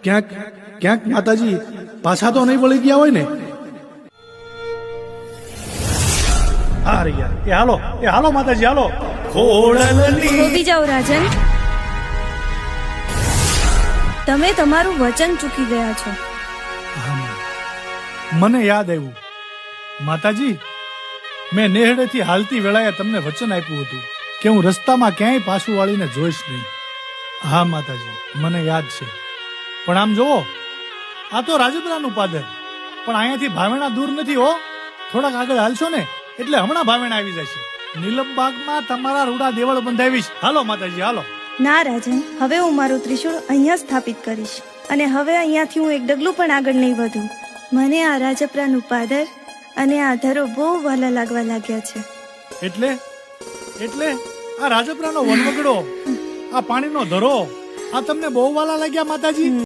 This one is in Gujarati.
ક્યાંક ક્યાંક માતાજી પાછા તો નહીં વળી ગયા હોય ને? હા રહ્યા, એ હાલો માતાજી, હાલો. થોભી જાઓ રાજન, તમે તમારું વચન ચૂકી ગયા છો. મને યાદ આવ્યું માતાજી, મેં નેહડેથી હાલતી વેળાએ તમને વચન આપ્યું હતું કે હું રસ્તામાં ક્યાંય પાછું વાળીને જોઈશ નહીં. હા માતાજી, મને યાદ છે. પણ આમ જોવો, આ તો રાજપરાનું પાદર, પણ અહીંયાથી ભાવેણા દૂર નથી હો. થોડાક આગળ હાલશો ને એટલે હમણાં ભાવેણા આવી જશે. નીલમબાગમાં તમારા રૂડા દેવળ બંધાવીશ. હાલો માતાજી, હાલો. ના રાજન, હવે હું મારું ત્રિશૂળ અહીંયા સ્થાપિત કરીશ, અને હવે અહીંયાથી હું એક ડગલું પણ આગળ નહીં વધું. મને આ રાજપરાનું પાદર અને આ ધરો બહુ વહાલા લાગવા લાગ્યા છે. એટલે આ રાજપરાનો વનવગડો, આ પાણીનો ધરો, આ તમને બહુ વહાલા લાગ્યા માતાજી?